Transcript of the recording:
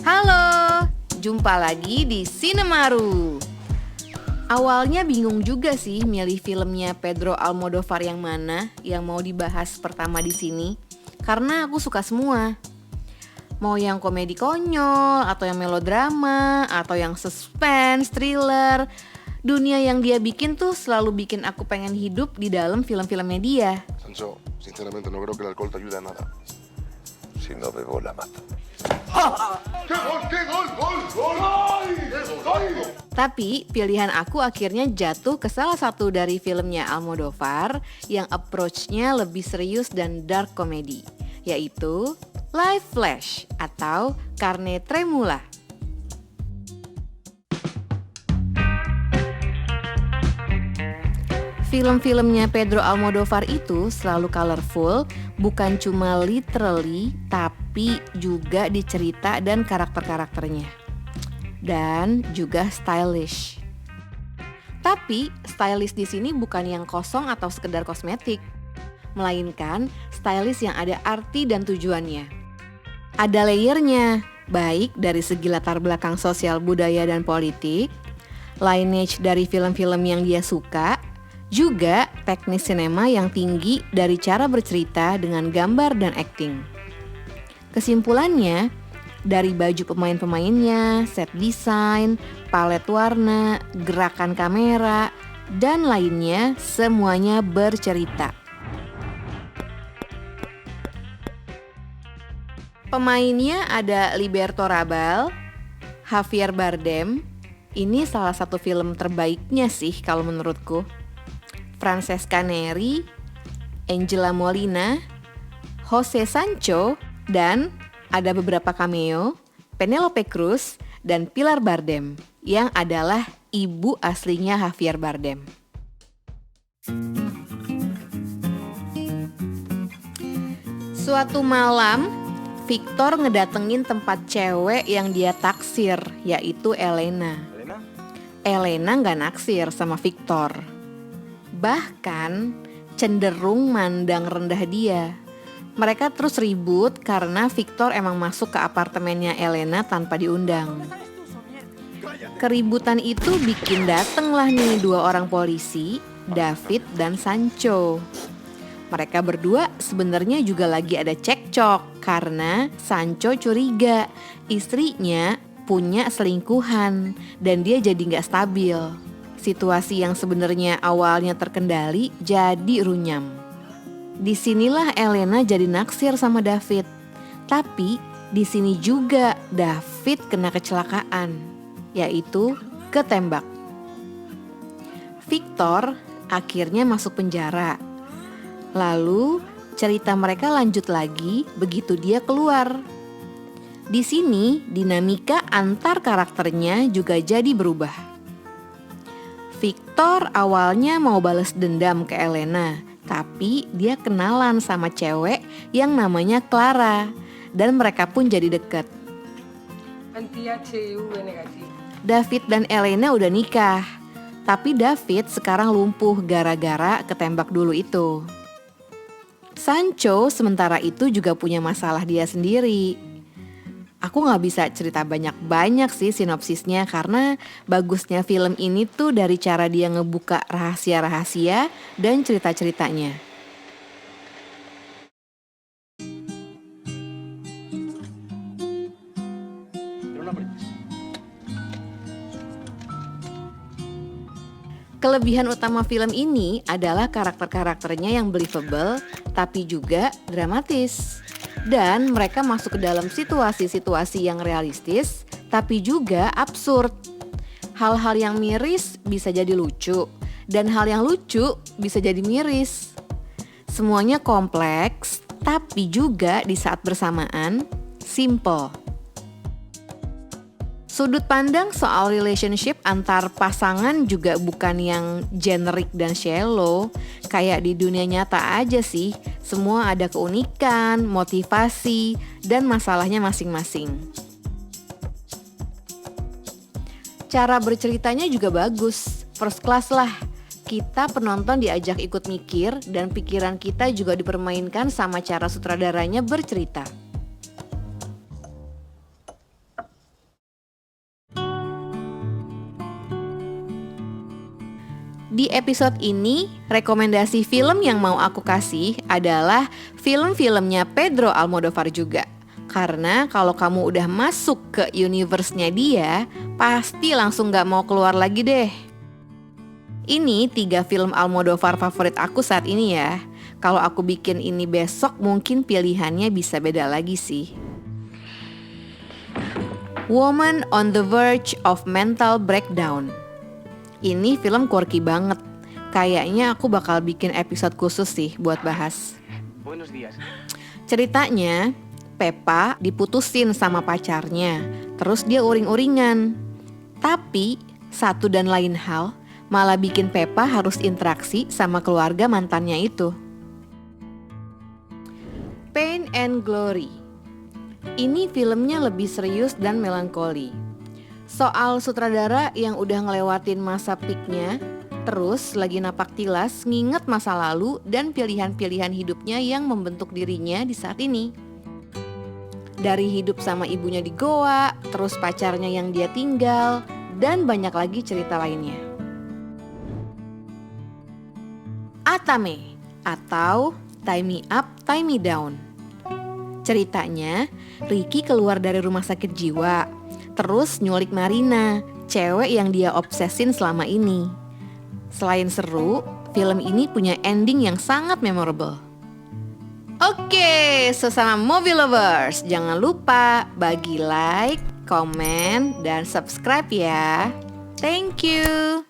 Halo, jumpa lagi di Sinemaru. Awalnya bingung juga sih milih filmnya Pedro Almodovar yang mana yang mau dibahas pertama di sini, karena aku suka semua. Mau yang komedi konyol, atau yang melodrama, atau yang suspense, thriller. Dunia yang dia bikin tuh selalu bikin aku pengen hidup di dalam film-filmnya dia. Sancho, sinceramente no creo que el alcohol te ayude a nada. Si no bebo, la mato. ¡Qué gol, qué gol, gol, gol! ¡Gol! Tapi pilihan aku akhirnya jatuh ke salah satu dari filmnya Almodovar yang approach-nya lebih serius dan dark comedy, yaitu Live Flash atau Carne Tremula. Film-filmnya Pedro Almodovar itu selalu colorful, bukan cuma literally, tapi juga di cerita dan karakter-karakternya. Dan juga stylish. Tapi stylish di sini bukan yang kosong atau sekedar kosmetik, melainkan stylish yang ada arti dan tujuannya. Ada layernya, baik dari segi latar belakang sosial budaya dan politik, lineage dari film-film yang dia suka, juga teknis sinema yang tinggi dari cara bercerita dengan gambar dan acting. Kesimpulannya, dari baju pemain-pemainnya, set desain, palet warna, gerakan kamera, dan lainnya semuanya bercerita. Pemainnya ada Liberto Rabal, Javier Bardem. Ini salah satu film terbaiknya sih kalau menurutku. Francesca Neri, Angela Molina, Jose Sancho, dan ada beberapa cameo, Penelope Cruz dan Pilar Bardem yang adalah ibu aslinya Javier Bardem. Suatu malam, Victor ngedatengin tempat cewek yang dia taksir, yaitu Elena. Elena nggak naksir sama Victor. Bahkan cenderung mandang rendah dia. Mereka terus ribut karena Victor emang masuk ke apartemennya Elena tanpa diundang. Keributan itu bikin datenglah nih dua orang polisi, David dan Sancho. Mereka berdua sebenarnya juga lagi ada cekcok karena Sancho curiga istrinya punya selingkuhan dan dia jadi nggak stabil. Situasi yang sebenarnya awalnya terkendali jadi runyam. Disinilah Elena jadi naksir sama David. Tapi di sini juga David kena kecelakaan, yaitu ketembak. Victor akhirnya masuk penjara. Lalu cerita mereka lanjut lagi begitu dia keluar. Di sini dinamika antar karakternya juga jadi berubah. Victor awalnya mau balas dendam ke Elena, tapi dia kenalan sama cewek yang namanya Clara dan mereka pun jadi deket. David dan Elena udah nikah, tapi David sekarang lumpuh gara-gara ketembak dulu itu. Sancho sementara itu juga punya masalah dia sendiri. Aku gak bisa cerita banyak-banyak sih sinopsisnya karena bagusnya film ini tuh dari cara dia ngebuka rahasia-rahasia dan cerita-ceritanya. Kelebihan utama film ini adalah karakter-karakternya yang believable tapi juga dramatis. Dan mereka masuk ke dalam situasi-situasi yang realistis tapi juga absurd. Hal-hal yang miris bisa jadi lucu dan hal yang lucu bisa jadi miris. Semuanya kompleks tapi juga di saat bersamaan simple. Sudut pandang soal relationship antar pasangan juga bukan yang generik dan shallow. Kayak di dunia nyata aja sih, semua ada keunikan, motivasi, dan masalahnya masing-masing. Cara berceritanya juga bagus, first class lah. Kita penonton diajak ikut mikir dan pikiran kita juga dipermainkan sama cara sutradaranya bercerita. Di episode ini, rekomendasi film yang mau aku kasih adalah film-filmnya Pedro Almodovar juga. Karena kalau kamu udah masuk ke universe-nya dia, pasti langsung gak mau keluar lagi deh. Ini 3 film Almodovar favorit aku saat ini ya. Kalau aku bikin ini besok mungkin pilihannya bisa beda lagi sih. Woman on the Verge of Mental Breakdown. Ini film quirky banget. Kayaknya aku bakal bikin episode khusus sih buat bahas. Buenos días. Ceritanya, Pepa diputusin sama pacarnya. Terus dia uring-uringan. Tapi, satu dan lain hal malah bikin Pepa harus interaksi sama keluarga mantannya itu. Pain and Glory. Ini filmnya lebih serius dan melankoli. Soal sutradara yang udah ngelewatin masa peaknya, terus lagi napak tilas nginget masa lalu dan pilihan-pilihan hidupnya yang membentuk dirinya di saat ini. Dari hidup sama ibunya di Goa, terus pacarnya yang dia tinggal, dan banyak lagi cerita lainnya. Atame atau Tie Me Up, Tie Me Down. Ceritanya, Ricky keluar dari rumah sakit jiwa, terus nyulik Marina, cewek yang dia obsesin selama ini. Selain seru, film ini punya ending yang sangat memorable. Oke, sesama movie lovers, jangan lupa bagi like, komen, dan subscribe ya. Thank you.